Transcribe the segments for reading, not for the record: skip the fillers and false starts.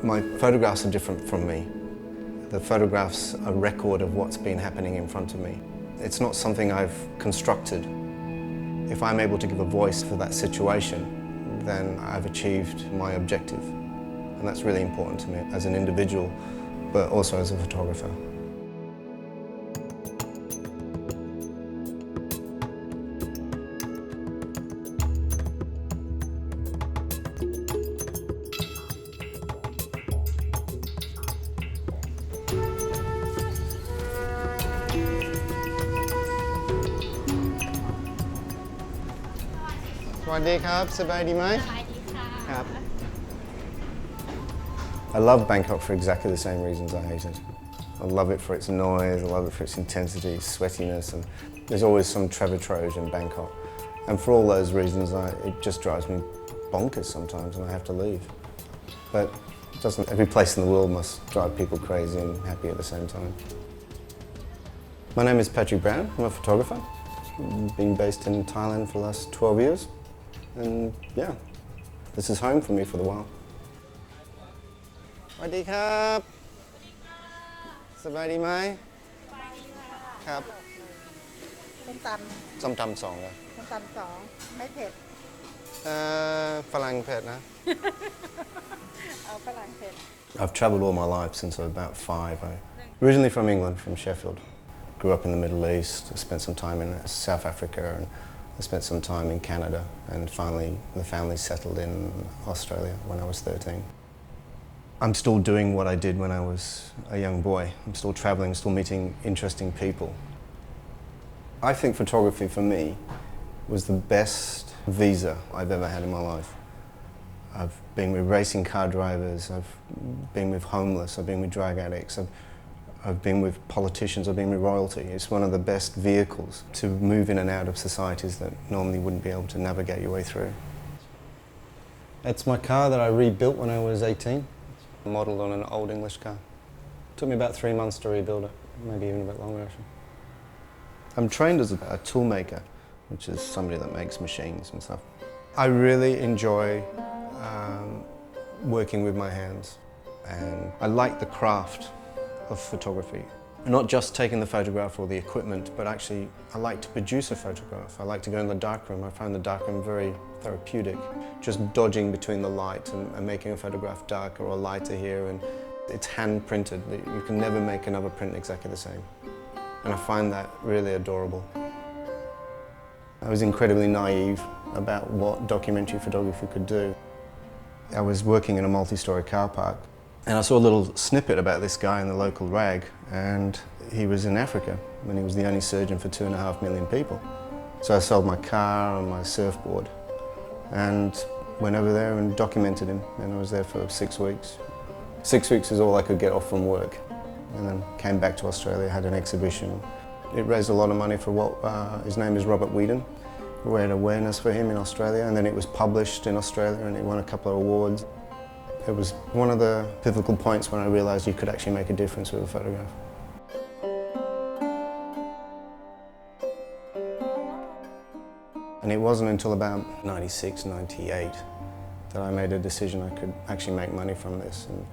My photographs are different from me. The photographs are a record of what's been happening in front of me. It's not something I've constructed. If I'm able to give a voice for that situation, then I've achieved my objective. And that's really important to me as an individual, but also as a photographer. I love Bangkok for exactly the same reasons I hate it. I love it for its noise, I love it for its intensity, sweatiness, and there's always some Trevor in Bangkok. And for all those reasons, it just drives me bonkers sometimes and I have to leave. But every place in the world must drive people crazy and happy at the same time. My name is Patrick Brown, I'm a photographer. I've been based in Thailand for the last 12 years. And yeah, this is home for me for the while. สวัสดีครับสบายดีไหมครับส้มตำสองเหรอส้มตำสองไม่เผ็ดฝรั่งเผ็ดนะ เอาฝรั่งเผ็ด I've travelled all my life since I was about 5. I'm originally from England, from Sheffield. Grew up in the Middle East, I spent some time in South Africa, and I spent some time in Canada, and finally the family settled in Australia when I was 13. I'm still doing what I did when I was a young boy. I'm still travelling, still meeting interesting people. I think photography for me was the best visa I've ever had in my life. I've been with racing car drivers, I've been with homeless, I've been with drug addicts, I've been with politicians, I've been with royalty. It's one of the best vehicles to move in and out of societies that normally wouldn't be able to navigate your way through. It's my car that I rebuilt when I was 18. Modelled on an old English car. Took me about 3 months to rebuild it, maybe even a bit longer actually. I'm trained as a tool maker, which is somebody that makes machines and stuff. I really enjoy working with my hands, and I like the craft of photography. Not just taking the photograph or the equipment, but actually I like to produce a photograph. I like to go in the darkroom. I find the darkroom very therapeutic. Just dodging between the light and making a photograph darker or lighter here, and it's hand printed. You can never make another print exactly the same. And I find that really adorable. I was incredibly naive about what documentary photography could do. I was working in a multi-storey car park, and I saw a little snippet about this guy in the local rag, and he was in Africa when he was the only surgeon for 2.5 million people. So I sold my car and my surfboard and went over there and documented him, and I was there for 6 weeks. 6 weeks is all I could get off from work, and then came back to Australia, had an exhibition. It raised a lot of money for his name is Robert Whedon. We had awareness for him in Australia, and then it was published in Australia and it won a couple of awards. It was one of the pivotal points when I realised you could actually make a difference with a photograph. And it wasn't until about 96, 98 that I made a decision I could actually make money from this, and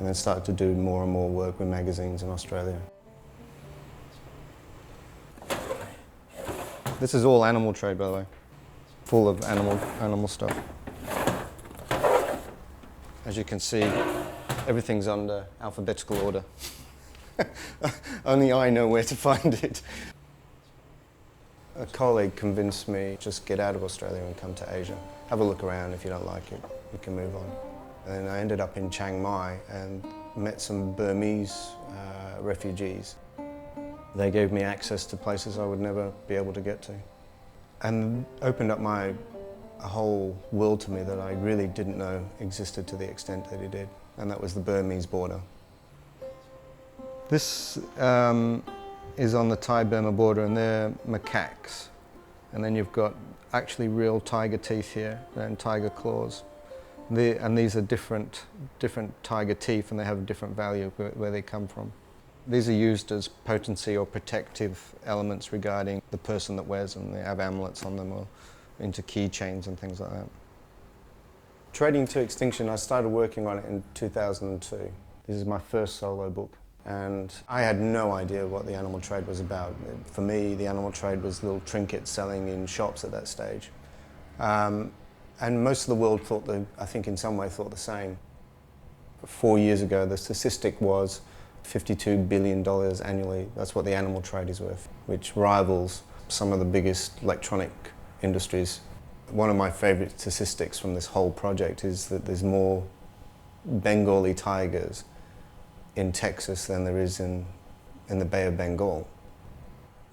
then started to do more and more work with magazines in Australia. This is all animal trade, by the way, full of animal stuff. As you can see, everything's under alphabetical order. Only I know where to find it. A colleague convinced me, just get out of Australia and come to Asia. Have a look around. If you don't like it, you can move on. And then I ended up in Chiang Mai and met some Burmese refugees. They gave me access to places I would never be able to get to, and opened up a whole world to me that I really didn't know existed to the extent that it did, and that was the Burmese border. This is on the Thai-Burma border, and they're macaques. And then you've got actually real tiger teeth here and tiger claws. And these are different tiger teeth, and they have a different value where they come from. These are used as potency or protective elements regarding the person that wears them. They have amulets on them or into keychains and things like that. Trading to Extinction, I started working on it in 2002. This is my first solo book. And I had no idea what the animal trade was about. For me, the animal trade was little trinkets selling in shops at that stage. And most of the world thought, I think in some way thought the same. 4 years ago, the statistic was $52 billion annually. That's what the animal trade is worth, which rivals some of the biggest electronic industries. One of my favorite statistics from this whole project is that there's more Bengali tigers in Texas than there is in the Bay of Bengal.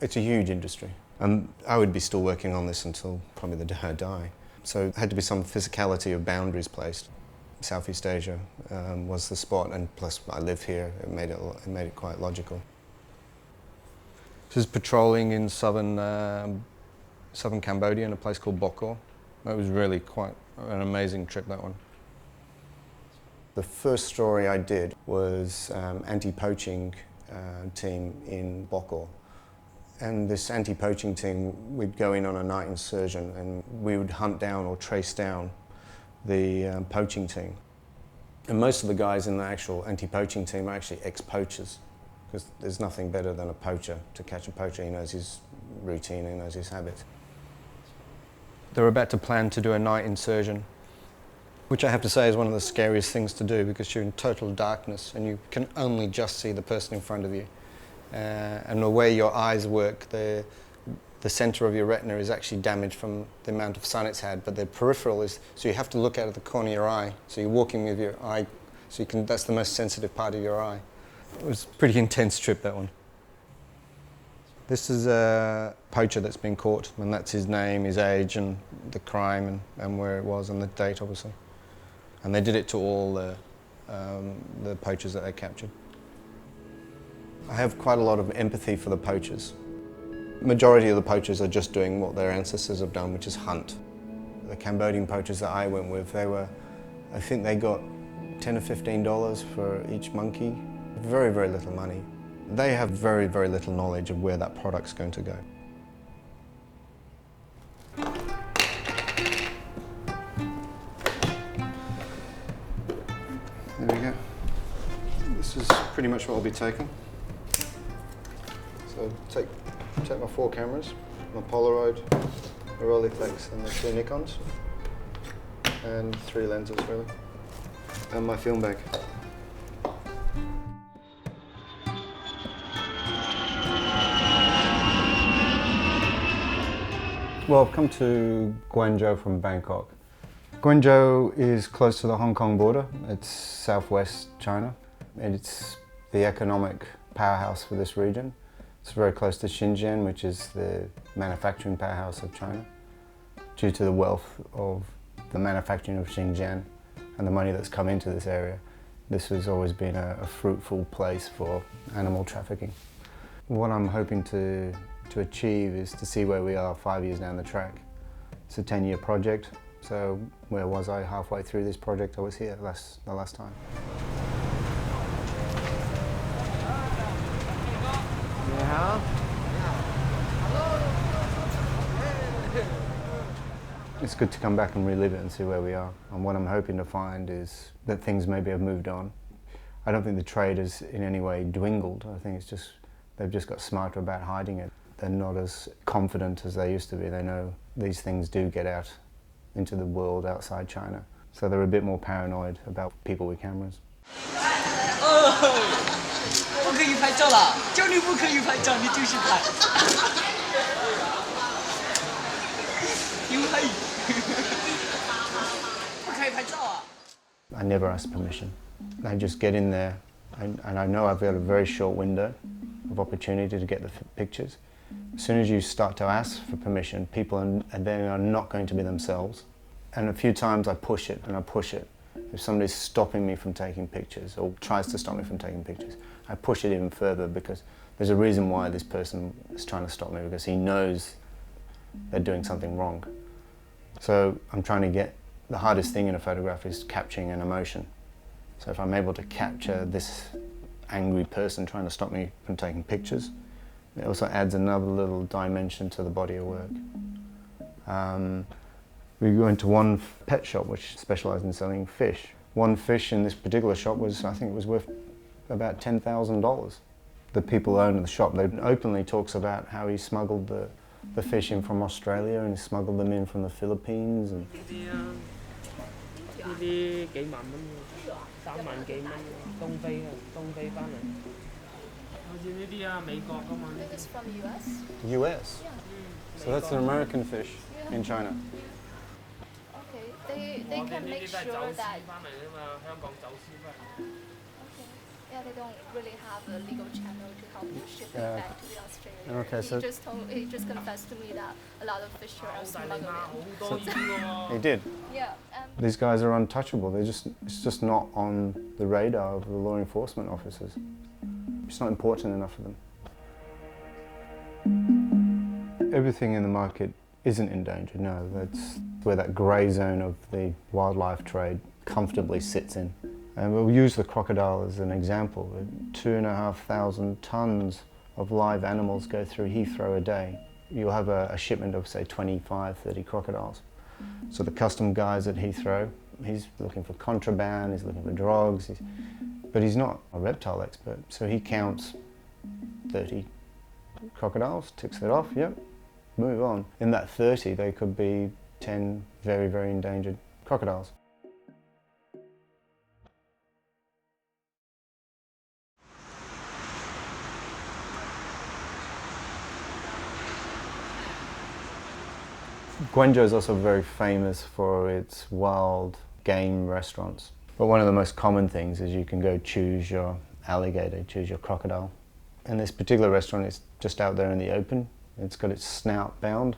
It's a huge industry. And I would be still working on this until probably the day I die. So there had to be some physicality of boundaries placed. Southeast Asia was the spot, and plus I live here, it made it quite logical. This is patrolling in southern Cambodia in a place called Bokor. That was really quite an amazing trip, that one. The first story I did was anti-poaching team in Bokor. And this anti-poaching team, we'd go in on a night insursion and we would hunt down or trace down the poaching team. And most of the guys in the actual anti-poaching team are actually ex-poachers, because there's nothing better than a poacher. To catch a poacher, he knows his routine, he knows his habits. They're about to plan to do a night insursion, which I have to say is one of the scariest things to do, because you're in total darkness and you can only just see the person in front of you. And the way your eyes work, the centre of your retina is actually damaged from the amount of sun it's had, but the peripheral is, so you have to look out of the corner of your eye. So you're walking with your eye, so that's the most sensitive part of your eye. It was a pretty intense trip, that one. This is a poacher that's been caught, and that's his name, his age, and the crime, and where it was, and the date, obviously. And they did it to all the poachers that they captured. I have quite a lot of empathy for the poachers. Majority of the poachers are just doing what their ancestors have done, which is hunt. The Cambodian poachers that I went with, I think they got $10 or $15 for each monkey. Very, very little money. They have very, very little knowledge of where that product's going to go. There we go. This is pretty much what I'll be taking. So take my 4 cameras, my Polaroid, a Rolleiflex and the 2 Nikons, and 3 lenses really, and my film bag. Well, I've come to Guangzhou from Bangkok. Guangzhou is close to the Hong Kong border. It's southwest China, and it's the economic powerhouse for this region. It's very close to Xinjiang, which is the manufacturing powerhouse of China. Due to the wealth of the manufacturing of Xinjiang and the money that's come into this area, this has always been a fruitful place for animal trafficking. What I'm hoping to achieve is to see where we are 5 years down the track. It's a 10-year project, so where was I halfway through this project? I was here the last time. It's good to come back and relive it and see where we are. And what I'm hoping to find is that things maybe have moved on. I don't think the trade has in any way dwindled. I think they've just got smarter about hiding it. They're not as confident as they used to be. They know these things do get out into the world outside China. So they're a bit more paranoid about people with cameras. I never ask permission. I just get in there, and I know I've got a very short window of opportunity to get the pictures. As soon as you start to ask for permission, people are not going to be themselves. And a few times I push it and I push it. If somebody's stopping me from taking pictures or tries to stop me from taking pictures, I push it even further, because there's a reason why this person is trying to stop me, because he knows they're doing something wrong. So I'm trying to get, the hardest thing in a photograph is capturing an emotion. So if I'm able to capture this angry person trying to stop me from taking pictures, it also adds another little dimension to the body of work. We went to one pet shop which specialised in selling fish. One fish in this particular shop was, I think it was worth about $10,000. The people who owned the shop, they openly talks about how he smuggled the fish in from Australia and he smuggled them in from the Philippines. And This is from the US? US? Yeah. So that's an American fish in China. Okay, they can make sure that... Yeah, they don't really have a legal channel to help you ship it back to the Australia. Okay, so he just confessed to me that a lot of fish are smuggled in. He did? Yeah. These guys are untouchable. It's just not on the radar of the law enforcement officers. It's not important enough for them. Everything in the market isn't endangered, no. That's where that grey zone of the wildlife trade comfortably sits in. And we'll use the crocodile as an example. 2,500 tonnes of live animals go through Heathrow a day. You'll have a shipment of, say, 25, 30 crocodiles. So the custom guys at Heathrow, he's looking for contraband, he's looking for drugs, but he's not a reptile expert. So he counts 30 crocodiles, ticks it off, yep, move on. In that 30, they could be 10 very, very endangered crocodiles. Guangzhou is also very famous for its wild game restaurants. But one of the most common things is you can go choose your alligator, choose your crocodile. And this particular restaurant is just out there in the open. It's got its snout bound.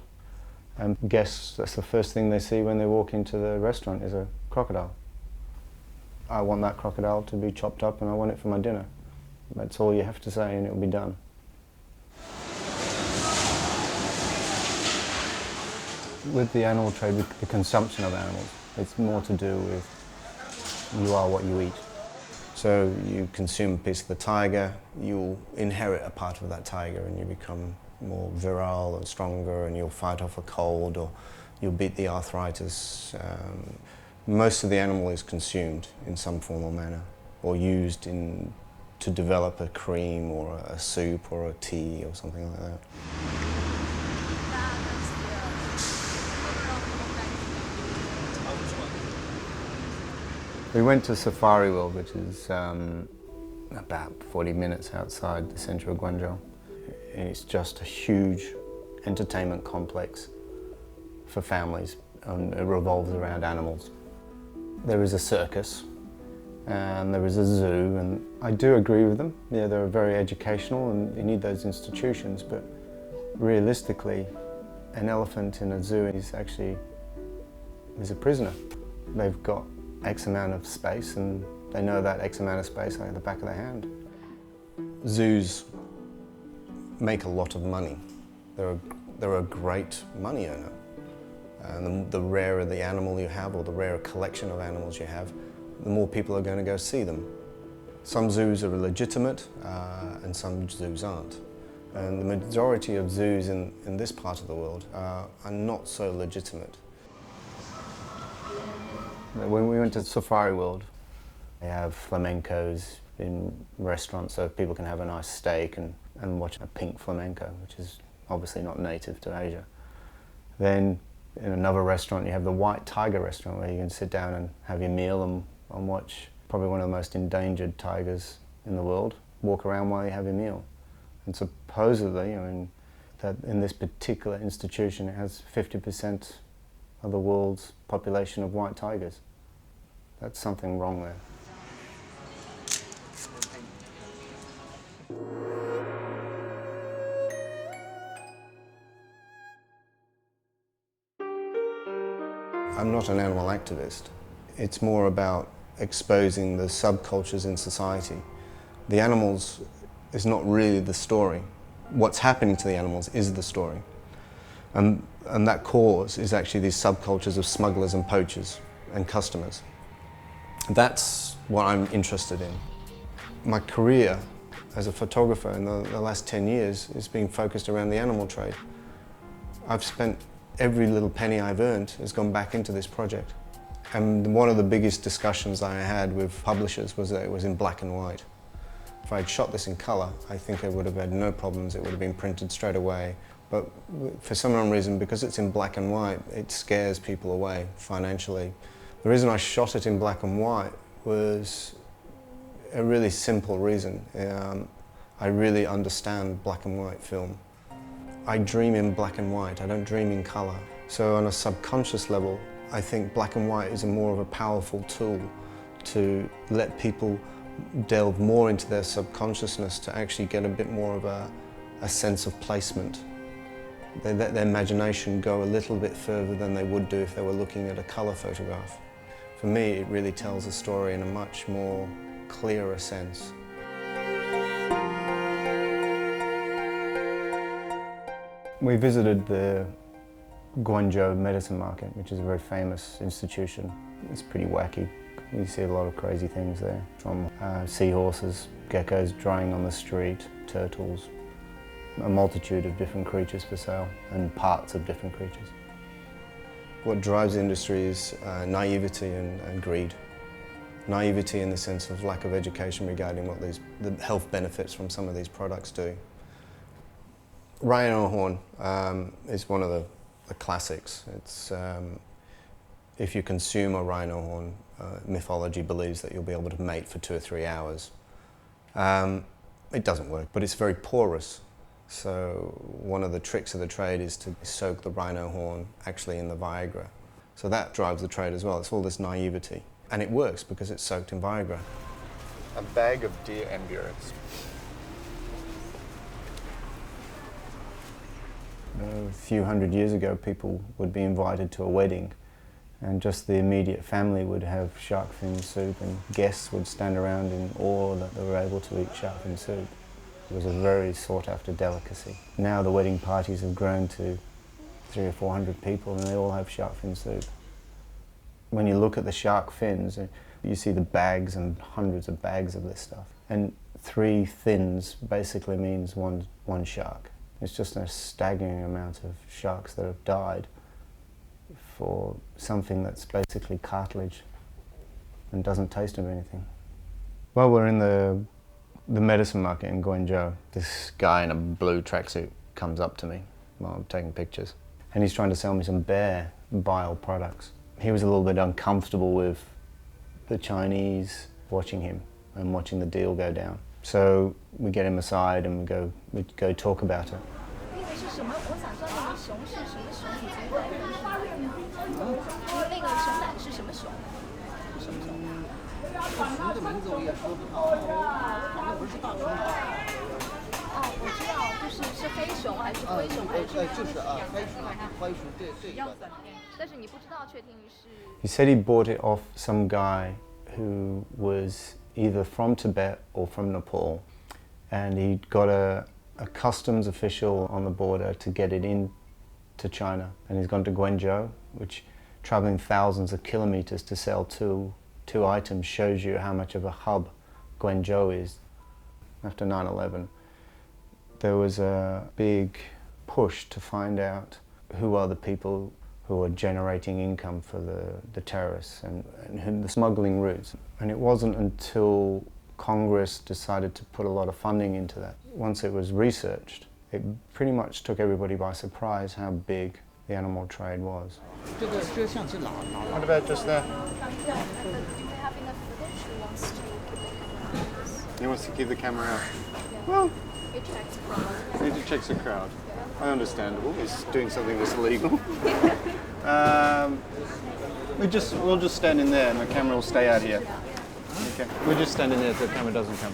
And guests, that's the first thing they see when they walk into the restaurant is a crocodile. I want that crocodile to be chopped up and I want it for my dinner. That's all you have to say and it'll be done. With the animal trade, with the consumption of animals, it's more to do with you are what you eat. So you consume a piece of the tiger, you'll inherit a part of that tiger and you become more virile and stronger and you'll fight off a cold or you'll beat the arthritis. Most of the animal is consumed in some form or manner or used to develop a cream or a soup or a tea or something like that. We went to Safari World, which is about 40 minutes outside the centre of Guangzhou. And it's just a huge entertainment complex for families, and it revolves around animals. There is a circus, and there is a zoo, and I do agree with them. Yeah, they're very educational, and you need those institutions, but realistically, an elephant in a zoo is a prisoner. They've got X amount of space and they know that X amount of space like the back of their hand. Zoos make a lot of money. They're a great money earner. And the rarer the animal you have or the rarer collection of animals you have, the more people are going to go see them. Some zoos are legitimate and some zoos aren't. And the majority of zoos in this part of the world are not so legitimate. When we went to Safari World, they have flamencos in restaurants so people can have a nice steak and watch a pink flamenco, which is obviously not native to Asia. Then in another restaurant you have the white tiger restaurant where you can sit down and have your meal and watch probably one of the most endangered tigers in the world, walk around while you have your meal. And supposedly, that in this particular institution it has 50% of the world's population of white tigers. That's something wrong there. I'm not an animal activist. It's more about exposing the subcultures in society. The animals is not really the story. What's happening to the animals is the story. And that cause is actually these subcultures of smugglers and poachers and customers. That's what I'm interested in. My career as a photographer in the last 10 years is being focused around the animal trade. I've spent every little penny I've earned has gone back into this project. And one of the biggest discussions I had with publishers was that it was in black and white. If I'd shot this in colour, I think I would have had no problems. It would have been printed straight away. But for some unknown reason, because it's in black and white, it scares people away financially. The reason I shot it in black and white was a really simple reason. I really understand black and white film. I dream in black and white, I don't dream in colour. So on a subconscious level, I think black and white is more of a powerful tool to let people delve more into their subconsciousness to actually get a bit more of a sense of placement. They let their imagination go a little bit further than they would do if they were looking at a colour photograph. For me, it really tells a story in a much more clearer sense. We visited the Guangzhou medicine market, which is a very famous institution. It's pretty wacky. You see a lot of crazy things there, from seahorses, geckos drying on the street, turtles, a multitude of different creatures for sale and parts of different creatures. What drives the industry is naivety and greed. Naivety in the sense of lack of education regarding what the health benefits from some of these products do. Rhino Horn is one of the classics. It's, if you consume a rhino horn, mythology believes that you'll be able to mate for 2 or 3 hours. It doesn't work, but it's very porous. So one of the tricks of the trade is to soak the rhino horn actually in the Viagra. So that drives the trade as well. It's all this naivety. And it works because it's soaked in Viagra. A bag of deer embryos. A few hundred years ago, people would be invited to a wedding and just the immediate family would have shark fin soup and guests would stand around in awe that they were able to eat shark fin soup. It was a very sought after delicacy. Now the wedding parties have grown to 300 or 400 people and they all have shark fin soup. When you look at the shark fins, you see the bags and hundreds of bags of this stuff. And 3 fins basically means one shark. It's just a staggering amount of sharks that have died for something that's basically cartilage and doesn't taste of anything. While we're in the medicine market in Guangzhou, this guy in a blue tracksuit comes up to me while I'm taking pictures and he's trying to sell me some bear bile products. He was a little bit uncomfortable with the Chinese watching him and watching the deal go down. So we get him aside and we go talk about it. He said he bought it off some guy who was either from Tibet or from Nepal, and he got a customs official on the border to get it into China, and he's gone to Guangzhou, which travelling thousands of kilometres to sell two items shows you how much of a hub Guangzhou is. After 9/11, there was a big push to find out who are the people who are generating income for the terrorists and the smuggling routes. And it wasn't until Congress decided to put a lot of funding into that. Once it was researched, it pretty much took everybody by surprise how big the animal trade was. What about just there? He wants to keep the camera out. Well, he checks the crowd. Understandable. He's doing something that's illegal. We'll just stand in there and the camera will stay out here. Okay. We'll just stand in there so the camera doesn't come.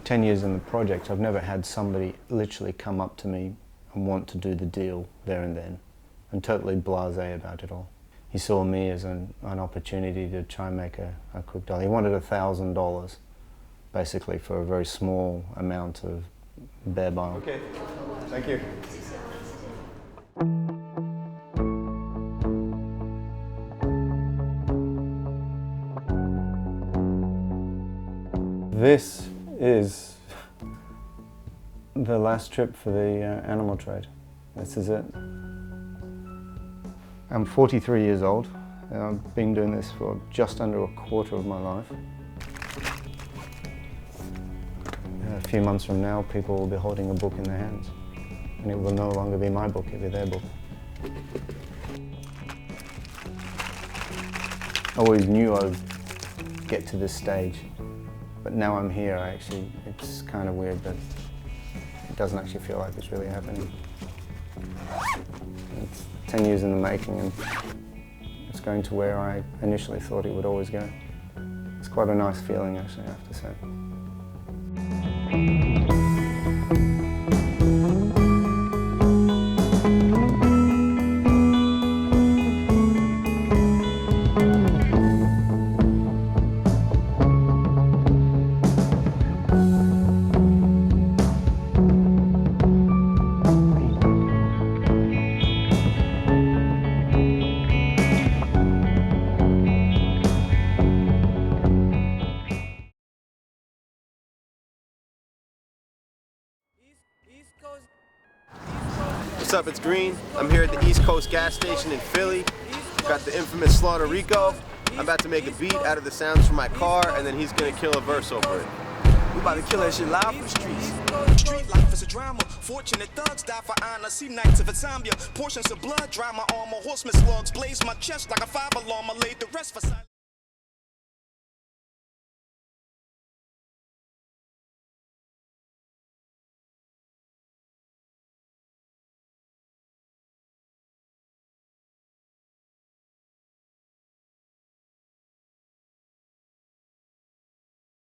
10 years in the project, I've never had somebody literally come up to me and want to do the deal there and then, and totally blasé about it all. He saw me as an opportunity to try and make a quick dollar. He wanted $1,000, basically, for a very small amount of bear bile. Okay, thank you. This is The last trip for the animal trade. This is it. I'm 43 years old. I've been doing this for just under a quarter of my life. A few months from now, people will be holding a book in their hands. And it will no longer be my book, it'll be their book. I always knew I'd get to this stage. But now I'm here, it's kind of weird, but it doesn't actually feel like it's really happening. It's 10 years in the making and it's going to where I initially thought it would always go. It's quite a nice feeling, actually, I have to say. What's up, it's Green. I'm here at the East Coast gas station in Philly. Got the infamous Slaughter Rico. I'm about to make a beat out of the sounds from my car, and then he's gonna kill a verse over it. We about to kill that shit live from the streets. Street life is a drama. Fortunate thugs die for honor. See nights of insomnia. Portions of blood dry my armor. Horseman slugs blaze my chest like a 5 alarm. I laid the rest for silence.